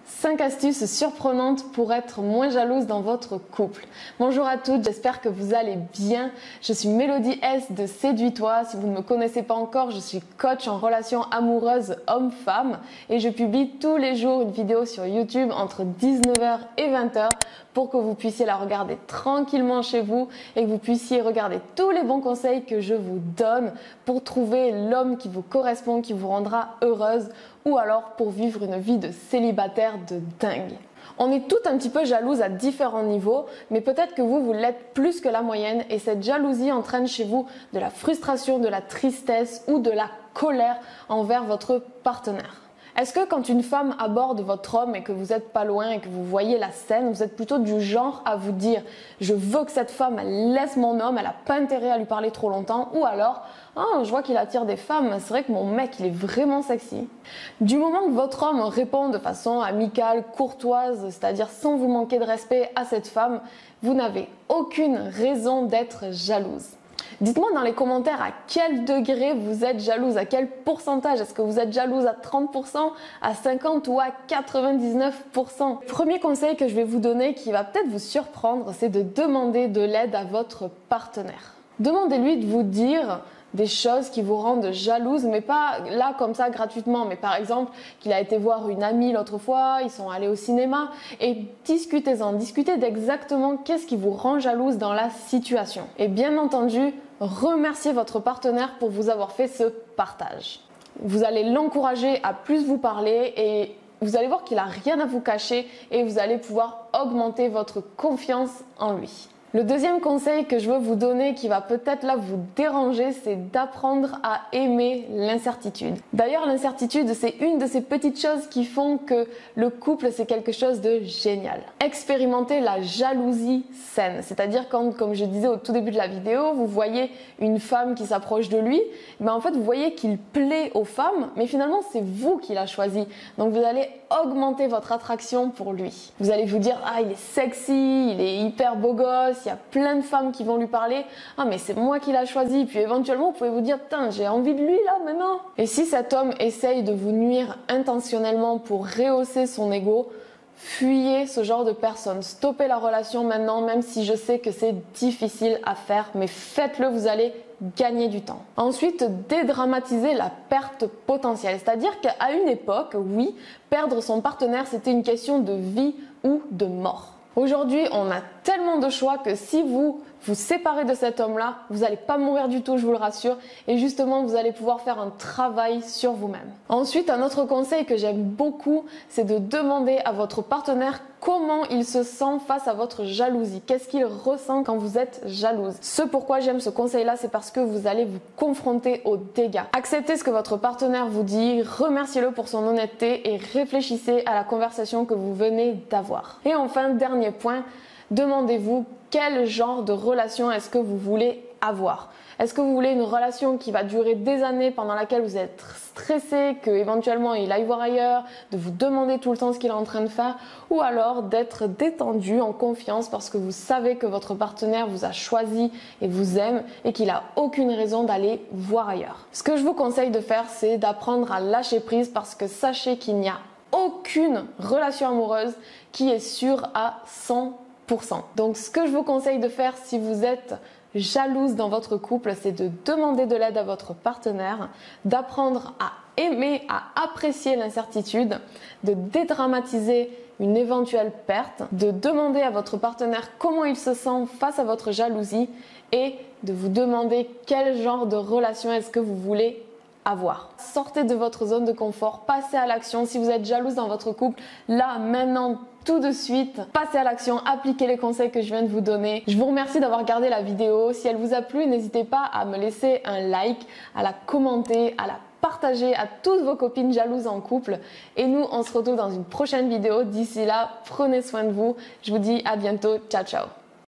5 astuces surprenantes pour être moins jalouse dans votre couple. Bonjour à toutes, j'espère que vous allez bien. Je suis Mélodie S de Séduis-toi. Si vous ne me connaissez pas encore, je suis coach en relations amoureuses homme-femme et je publie tous les jours une vidéo sur YouTube entre 19h et 20h pour que vous puissiez la regarder tranquillement chez vous et que vous puissiez regarder tous les bons conseils que je vous donne pour trouver l'homme qui vous correspond, qui vous rendra heureuse ou alors pour vivre une vie de célibataire de dingue. On est toutes un petit peu jalouses à différents niveaux, mais peut-être que vous l'êtes plus que la moyenne et cette jalousie entraîne chez vous de la frustration, de la tristesse ou de la colère envers votre partenaire. Est-ce que quand une femme aborde votre homme et que vous n'êtes pas loin et que vous voyez la scène, vous êtes plutôt du genre à vous dire « je veux que cette femme elle laisse mon homme, elle n'a pas intérêt à lui parler trop longtemps » ou alors « oh, je vois qu'il attire des femmes, c'est vrai que mon mec il est vraiment sexy ». Du moment que votre homme répond de façon amicale, courtoise, c'est-à-dire sans vous manquer de respect à cette femme, vous n'avez aucune raison d'être jalouse. Dites-moi dans les commentaires à quel degré vous êtes jalouse, à quel pourcentage. Est-ce que vous êtes jalouse à 30%, à 50% ou à 99%? Le premier conseil que je vais vous donner qui va peut-être vous surprendre, c'est de demander de l'aide à votre partenaire. Demandez-lui de vous dire des choses qui vous rendent jalouse, mais pas là comme ça gratuitement, mais par exemple qu'il a été voir une amie l'autre fois, ils sont allés au cinéma et discutez-en, discutez d'exactement qu'est-ce qui vous rend jalouse dans la situation. Et bien entendu, remerciez votre partenaire pour vous avoir fait ce partage. Vous allez l'encourager à plus vous parler et vous allez voir qu'il n'a rien à vous cacher et vous allez pouvoir augmenter votre confiance en lui. Le deuxième conseil que je veux vous donner qui va peut-être là vous déranger, c'est d'apprendre à aimer l'incertitude. D'ailleurs, l'incertitude, c'est une de ces petites choses qui font que le couple, c'est quelque chose de génial. Expérimentez la jalousie saine, c'est-à-dire quand, comme je disais au tout début de la vidéo, vous voyez une femme qui s'approche de lui, en fait, vous voyez qu'il plaît aux femmes, mais finalement, c'est vous qui l'a choisi. Donc, vous allez augmenter votre attraction pour lui. Vous allez vous dire, ah, il est sexy, il est hyper beau gosse, il y a plein de femmes qui vont lui parler, ah, mais c'est moi qui l'a choisi. Puis éventuellement, vous pouvez vous dire, putain, j'ai envie de lui là maintenant. Et si cet homme essaye de vous nuire intentionnellement pour rehausser son ego, fuyez ce genre de personne. Stoppez la relation maintenant, même si je sais que c'est difficile à faire, mais faites-le, vous allez gagner du temps. Ensuite, dédramatiser la perte potentielle. C'est-à-dire qu'à une époque, oui, perdre son partenaire, c'était une question de vie ou de mort. Aujourd'hui, on a tellement de choix que si vous vous séparez de cet homme-là, vous n'allez pas mourir du tout, je vous le rassure. Et justement, vous allez pouvoir faire un travail sur vous-même. Ensuite, un autre conseil que j'aime beaucoup, c'est de demander à votre partenaire comment il se sent face à votre jalousie. Qu'est-ce qu'il ressent quand vous êtes jalouse? Ce pourquoi j'aime ce conseil-là, c'est parce que vous allez vous confronter aux dégâts. Acceptez ce que votre partenaire vous dit, remerciez-le pour son honnêteté et réfléchissez à la conversation que vous venez d'avoir. Et enfin, dernier point, demandez-vous quel genre de relation est-ce que vous voulez avoir. Est-ce que vous voulez une relation qui va durer des années pendant laquelle vous êtes stressé, qu'éventuellement il aille voir ailleurs, de vous demander tout le temps ce qu'il est en train de faire, ou alors d'être détendu, en confiance parce que vous savez que votre partenaire vous a choisi et vous aime et qu'il n'a aucune raison d'aller voir ailleurs. Ce que je vous conseille de faire, c'est d'apprendre à lâcher prise parce que sachez qu'il n'y a aucune relation amoureuse qui est sûre à 100%. Donc ce que je vous conseille de faire si vous êtes jalouse dans votre couple, c'est de demander de l'aide à votre partenaire, d'apprendre à aimer, à apprécier l'incertitude, de dédramatiser une éventuelle perte, de demander à votre partenaire comment il se sent face à votre jalousie et de vous demander quel genre de relation est-ce que vous voulez avoir. Sortez de votre zone de confort, passez à l'action. Si vous êtes jalouse dans votre couple, là, maintenant, tout de suite, passez à l'action, appliquez les conseils que je viens de vous donner. Je vous remercie d'avoir regardé la vidéo. Si elle vous a plu, n'hésitez pas à me laisser un like, à la commenter, à la partager à toutes vos copines jalouses en couple. Et nous, on se retrouve dans une prochaine vidéo. D'ici là, prenez soin de vous. Je vous dis à bientôt. Ciao, ciao.